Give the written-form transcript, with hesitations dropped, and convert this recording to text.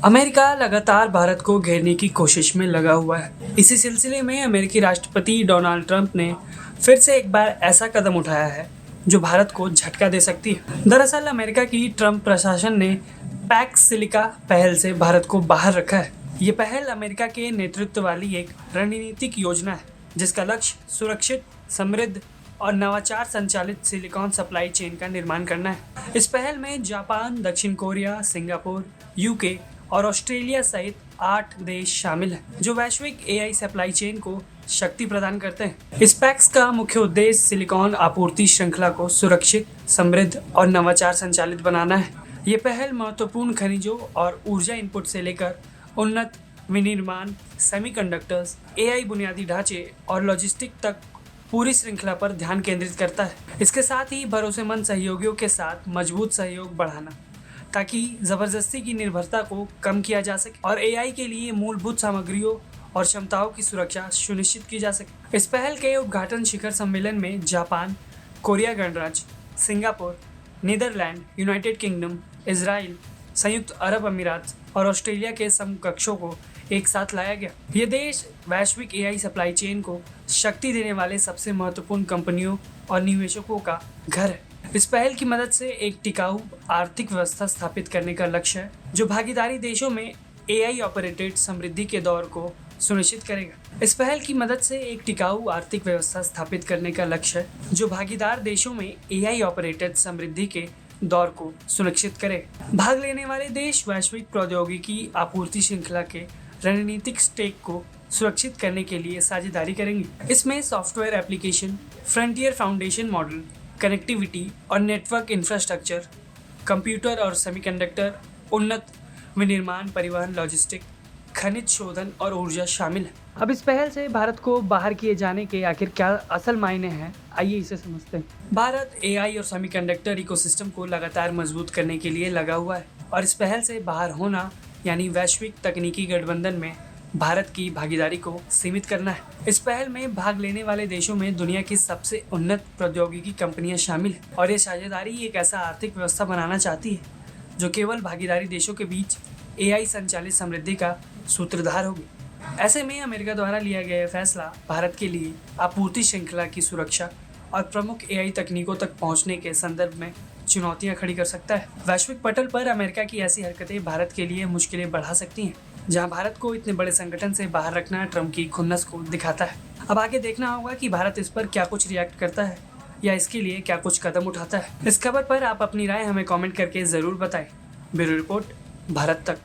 America लगातार भारत को घेरने की कोशिश में लगा हुआ है। इसी सिलसिले में अमेरिकी राष्ट्रपति डोनाल्ड ट्रंप ने फिर से एक बार ऐसा कदम उठाया है जो भारत को झटका दे सकती है। दरअसल अमेरिका की ट्रंप प्रशासन ने पैक्स सिलिका पहल से भारत को बाहर रखा है। ये पहल अमेरिका के नेतृत्व वाली एक रणनीतिक योजना है जिसका लक्ष्य सुरक्षित, समृद्ध और नवाचार संचालित सिलिकॉन सप्लाई चेन का निर्माण करना है। इस पहल में जापान, दक्षिण कोरिया, सिंगापुर, यूके और ऑस्ट्रेलिया सहित 8 देश शामिल हैं जो वैश्विक एआई सप्लाई चेन को शक्ति प्रदान करते हैं। इस पैक्स का मुख्य उद्देश्य सिलिकॉन आपूर्ति श्रृंखला को सुरक्षित, समृद्ध और नवाचार संचालित बनाना है। ये पहल महत्वपूर्ण खनिजों और ऊर्जा इनपुट से लेकर उन्नत विनिर्माण, सेमीकंडक्टर्स, एआई बुनियादी ढांचे और लॉजिस्टिक तक पूरी श्रृंखला पर ध्यान केंद्रित करता है। इसके साथ ही भरोसेमंद सहयोगियों के साथ मजबूत सहयोग बढ़ाना ताकि जबरदस्ती की निर्भरता को कम किया जा सके और एआई के लिए मूलभूत सामग्रियों और क्षमताओं की सुरक्षा सुनिश्चित की जा सके। इस पहल के उद्घाटन शिखर सम्मेलन में जापान, कोरिया गणराज्य, Singapore, Netherland, United Kingdom, Israel, संयुक्त अरब अमीरात और ऑस्ट्रेलिया के समकक्षों को एक साथ लाया गया। ये देश वैश्विक एआई सप्लाई चेन को शक्ति देने वाले सबसे महत्वपूर्ण कंपनियों और निवेशकों का घर है। इस पहल की मदद से एक टिकाऊ आर्थिक व्यवस्था स्थापित करने का लक्ष्य है जो भागीदारी देशों में एआई ऑपरेटेड समृद्धि के दौर को सुनिश्चित करेगा। इस पहल की मदद से एक टिकाऊ आर्थिक व्यवस्था स्थापित करने का लक्ष्य है जो भागीदार देशों में एआई ऑपरेटेड समृद्धि के दौर को सुनिश्चित करे। भाग लेने वाले देश वैश्विक प्रौद्योगिकी आपूर्ति श्रृंखला के रणनीतिक स्टेक को सुरक्षित करने के लिए साझेदारी करेंगे। इसमें software application, frontier foundation model, connectivity और नेटवर्क इंफ्रास्ट्रक्चर, कंप्यूटर और सेमीकंडक्टर, उन्नत विनिर्माण, परिवहन, लॉजिस्टिक, खनिज शोधन और ऊर्जा शामिल है। अब इस पहल से भारत को बाहर किए जाने के आखिर क्या असल मायने हैं, आइए इसे समझते हैं। भारत एआई और सेमीकंडक्टर इकोसिस्टम को लगातार मजबूत करने के लिए लगा हुआ है और इस पहल से बाहर होना यानी वैश्विक तकनीकी गठबंधन में भारत की भागीदारी को सीमित करना है। इस पहल में भाग लेने वाले देशों में दुनिया की सबसे उन्नत प्रौद्योगिकी कंपनियां शामिल हैं और ये साझेदारी एक ऐसा आर्थिक व्यवस्था बनाना चाहती है जो केवल भागीदारी देशों के बीच एआई संचालित समृद्धि का सूत्रधार होगी। ऐसे में अमेरिका द्वारा लिया गया फैसला भारत के लिए आपूर्ति श्रृंखला की सुरक्षा और प्रमुख एआई तकनीकों तक पहुंचने के संदर्भ में चुनौतियां खड़ी कर सकता है। वैश्विक पटल पर अमेरिका की ऐसी हरकतें भारत के लिए मुश्किलें बढ़ा सकती हैं, जहां भारत को इतने बड़े संगठन से बाहर रखना ट्रंप की खुन्नस को दिखाता है। अब आगे देखना होगा कि भारत इस पर क्या कुछ रिएक्ट करता है या इसके लिए क्या कुछ कदम उठाता है। इस खबर पर आप अपनी राय हमें कमेंट करके जरूर बताएं। ब्यूरो रिपोर्ट, भारत तक।